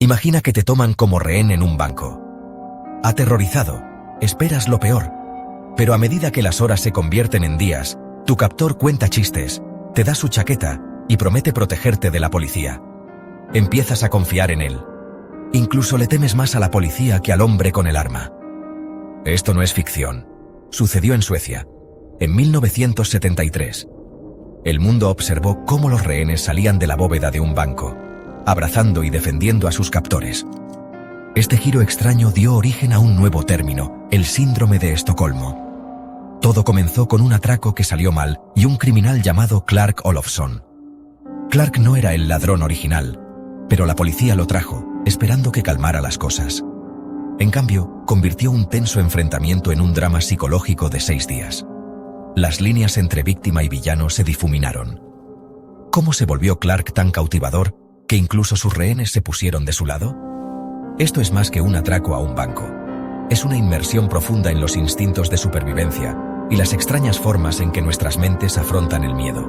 Imagina que te toman como rehén en un banco. Aterrorizado, esperas lo peor. Pero a medida que las horas se convierten en días, tu captor cuenta chistes, te da su chaqueta y promete protegerte de la policía. Empiezas a confiar en él. Incluso le temes más a la policía que al hombre con el arma. Esto no es ficción. Sucedió en Suecia, en 1973. El mundo observó cómo los rehenes salían de la bóveda de un banco, abrazando y defendiendo a sus captores. Este giro extraño dio origen a un nuevo término, el síndrome de Estocolmo. Todo comenzó con un atraco que salió mal y un criminal llamado Clark Olofsson. Clark no era el ladrón original, pero la policía lo trajo, esperando que calmara las cosas. En cambio, convirtió un tenso enfrentamiento en un drama psicológico de 6 días. Las líneas entre víctima y villano se difuminaron. ¿Cómo se volvió Clark tan cautivador que incluso sus rehenes se pusieron de su lado? Esto es más que un atraco a un banco. Es una inmersión profunda en los instintos de supervivencia y las extrañas formas en que nuestras mentes afrontan el miedo.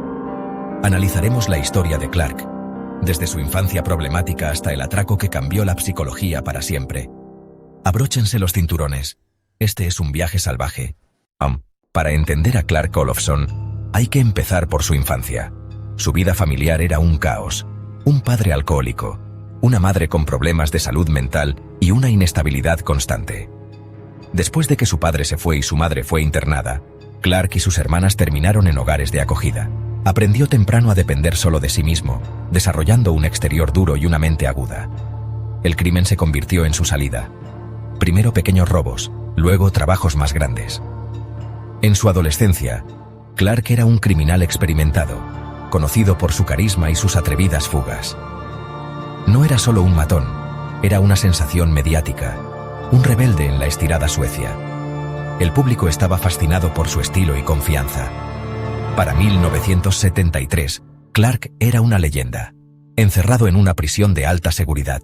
Analizaremos la historia de Clark, desde su infancia problemática hasta el atraco que cambió la psicología para siempre. Abróchense los cinturones. Este es un viaje salvaje. Para entender a Clark Olofsson, hay que empezar por su infancia. Su vida familiar era un caos. Un padre alcohólico, una madre con problemas de salud mental y una inestabilidad constante. Después de que su padre se fue y su madre fue internada, Clark y sus hermanas terminaron en hogares de acogida. Aprendió temprano a depender solo de sí mismo, desarrollando un exterior duro y una mente aguda. El crimen se convirtió en su salida. Primero pequeños robos, luego trabajos más grandes. En su adolescencia, Clark era un criminal experimentado, conocido por su carisma y sus atrevidas fugas. No era solo un matón, era una sensación mediática, un rebelde en la estirada Suecia. El público estaba fascinado por su estilo y confianza. Para 1973, Clark era una leyenda, encerrado en una prisión de alta seguridad.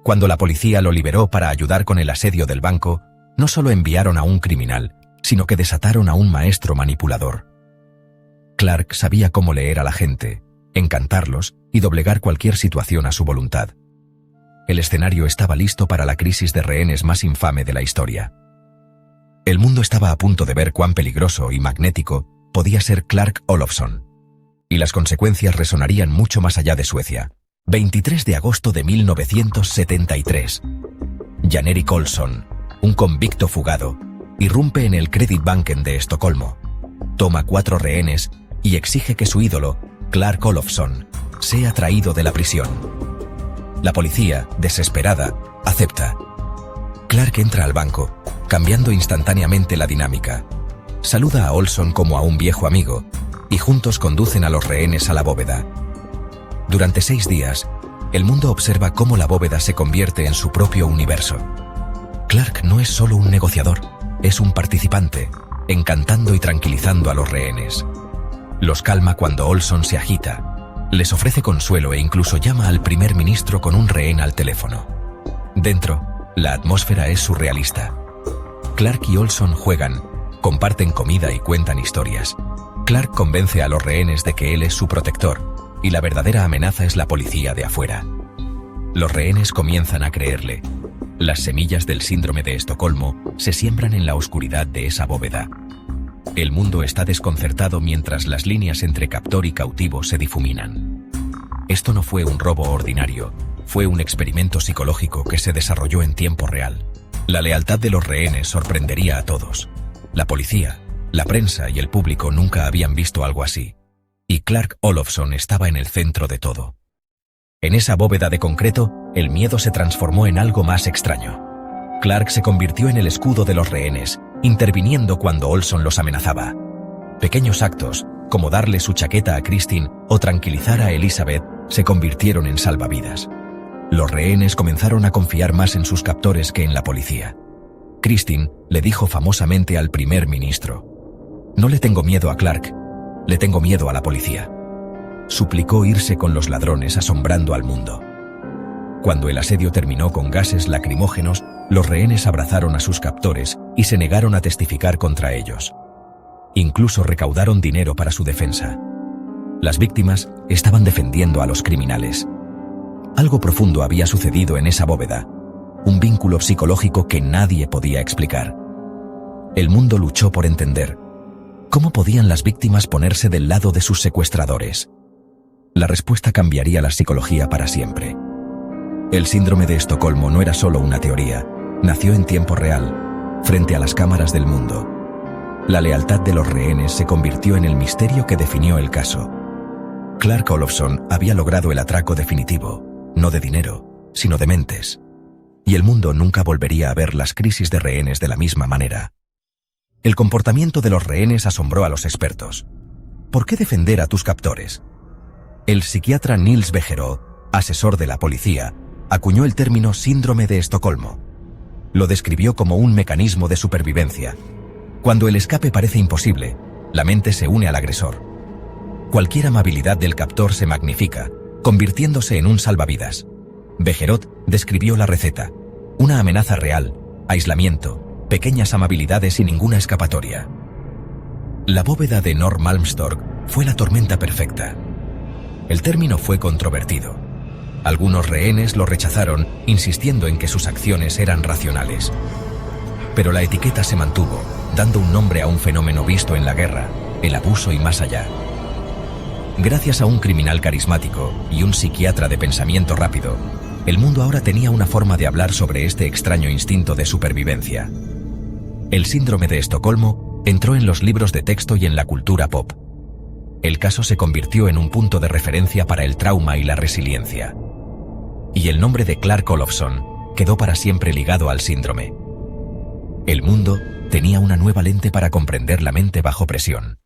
Cuando la policía lo liberó para ayudar con el asedio del banco, no solo enviaron a un criminal, sino que desataron a un maestro manipulador. Clark sabía cómo leer a la gente, encantarlos y doblegar cualquier situación a su voluntad. El escenario estaba listo para la crisis de rehenes más infame de la historia. El mundo estaba a punto de ver cuán peligroso y magnético podía ser Clark Olofsson. Y las consecuencias resonarían mucho más allá de Suecia. 23 de agosto de 1973. Jan-Erik Olsson, un convicto fugado, irrumpe en el Kreditbanken de Estocolmo. Toma 4 rehenes y exige que su ídolo, Clark Olofsson, sea traído de la prisión. La policía, desesperada, acepta. Clark entra al banco, cambiando instantáneamente la dinámica. Saluda a Olsson como a un viejo amigo, y juntos conducen a los rehenes a la bóveda. Durante 6 días, el mundo observa cómo la bóveda se convierte en su propio universo. Clark no es solo un negociador, es un participante, encantando y tranquilizando a los rehenes. Los calma cuando Olsson se agita, les ofrece consuelo e incluso llama al primer ministro con un rehén al teléfono. Dentro, la atmósfera es surrealista. Clark y Olsson juegan, comparten comida y cuentan historias. Clark convence a los rehenes de que él es su protector, y la verdadera amenaza es la policía de afuera. Los rehenes comienzan a creerle. Las semillas del síndrome de Estocolmo se siembran en la oscuridad de esa bóveda. El mundo está desconcertado mientras las líneas entre captor y cautivo se difuminan. Esto no fue un robo ordinario, fue un experimento psicológico que se desarrolló en tiempo real. La lealtad de los rehenes sorprendería a todos. La policía, la prensa y el público nunca habían visto algo así. Y Clark Olofsson estaba en el centro de todo. En esa bóveda de concreto, el miedo se transformó en algo más extraño. Clark se convirtió en el escudo de los rehenes, interviniendo cuando Olsson los amenazaba. Pequeños actos, como darle su chaqueta a Kristin o tranquilizar a Elizabeth, se convirtieron en salvavidas. Los rehenes comenzaron a confiar más en sus captores que en la policía. Kristin le dijo famosamente al primer ministro: «No le tengo miedo a Clark, le tengo miedo a la policía». Suplicó irse con los ladrones asombrando al mundo. Cuando el asedio terminó con gases lacrimógenos, los rehenes abrazaron a sus captores y se negaron a testificar contra ellos. Incluso recaudaron dinero para su defensa. Las víctimas estaban defendiendo a los criminales. Algo profundo había sucedido en esa bóveda, un vínculo psicológico que nadie podía explicar. El mundo luchó por entender cómo podían las víctimas ponerse del lado de sus secuestradores. La respuesta cambiaría la psicología para siempre. El síndrome de Estocolmo no era solo una teoría, nació en tiempo real, frente a las cámaras del mundo. La lealtad de los rehenes se convirtió en el misterio que definió el caso. Clark Olofsson había logrado el atraco definitivo, no de dinero, sino de mentes. Y el mundo nunca volvería a ver las crisis de rehenes de la misma manera. El comportamiento de los rehenes asombró a los expertos. ¿Por qué defender a tus captores? El psiquiatra Nils Bejerot, asesor de la policía, acuñó el término síndrome de Estocolmo. Lo describió como un mecanismo de supervivencia. Cuando el escape parece imposible, la mente se une al agresor. Cualquier amabilidad del captor se magnifica, convirtiéndose en un salvavidas. Bejerot describió la receta: una amenaza real, aislamiento, pequeñas amabilidades y ninguna escapatoria. La bóveda de Norrmalmstorg fue la tormenta perfecta. El término fue controvertido. Algunos rehenes lo rechazaron, insistiendo en que sus acciones eran racionales. Pero la etiqueta se mantuvo, dando un nombre a un fenómeno visto en la guerra, el abuso y más allá. Gracias a un criminal carismático y un psiquiatra de pensamiento rápido, el mundo ahora tenía una forma de hablar sobre este extraño instinto de supervivencia. El síndrome de Estocolmo entró en los libros de texto y en la cultura pop. El caso se convirtió en un punto de referencia para el trauma y la resiliencia. Y el nombre de Clark Olofsson quedó para siempre ligado al síndrome. El mundo tenía una nueva lente para comprender la mente bajo presión.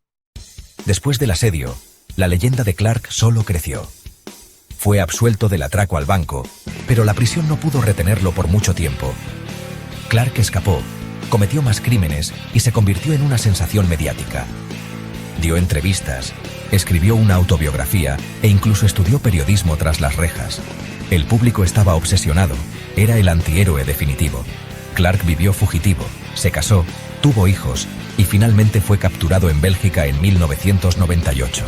Después del asedio, la leyenda de Clark solo creció. Fue absuelto del atraco al banco, pero la prisión no pudo retenerlo por mucho tiempo. Clark escapó, cometió más crímenes y se convirtió en una sensación mediática. Dio entrevistas, escribió una autobiografía e incluso estudió periodismo tras las rejas. El público estaba obsesionado, era el antihéroe definitivo. Clark vivió fugitivo, se casó, tuvo hijos y finalmente fue capturado en Bélgica en 1998.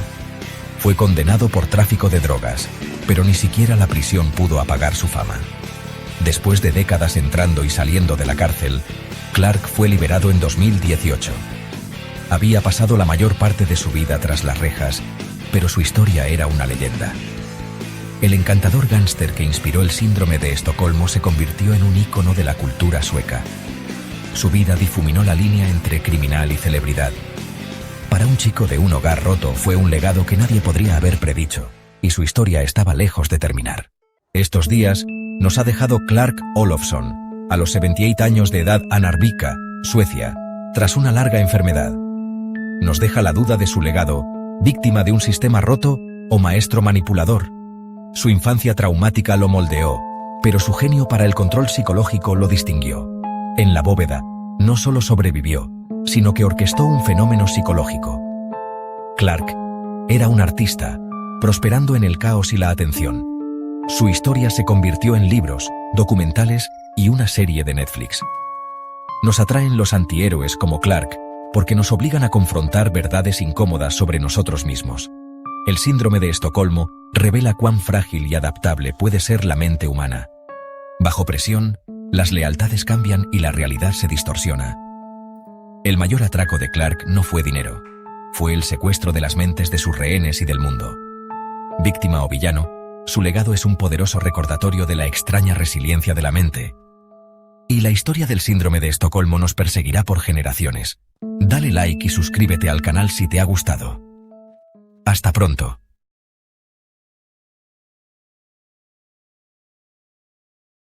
Fue condenado por tráfico de drogas, pero ni siquiera la prisión pudo apagar su fama. Después de décadas entrando y saliendo de la cárcel, Clark fue liberado en 2018. Había pasado la mayor parte de su vida tras las rejas, pero su historia era una leyenda. El encantador gángster que inspiró el síndrome de Estocolmo se convirtió en un ícono de la cultura sueca. Su vida difuminó la línea entre criminal y celebridad. Para un chico de un hogar roto fue un legado que nadie podría haber predicho, y su historia estaba lejos de terminar. Estos días nos ha dejado Clark Olofsson, a los 78 años de edad en Arvika, Suecia, tras una larga enfermedad. Nos deja la duda de su legado, víctima de un sistema roto o maestro manipulador. Su infancia traumática lo moldeó, pero su genio para el control psicológico lo distinguió. En la bóveda, no solo sobrevivió, sino que orquestó un fenómeno psicológico. Clark era un artista, prosperando en el caos y la atención. Su historia se convirtió en libros, documentales y una serie de Netflix. Nos atraen los antihéroes como Clark, porque nos obligan a confrontar verdades incómodas sobre nosotros mismos. El síndrome de Estocolmo revela cuán frágil y adaptable puede ser la mente humana. Bajo presión, las lealtades cambian y la realidad se distorsiona. El mayor atraco de Clark no fue dinero, fue el secuestro de las mentes de sus rehenes y del mundo. Víctima o villano, su legado es un poderoso recordatorio de la extraña resiliencia de la mente. Y la historia del síndrome de Estocolmo nos perseguirá por generaciones. Dale like y suscríbete al canal si te ha gustado. Hasta pronto.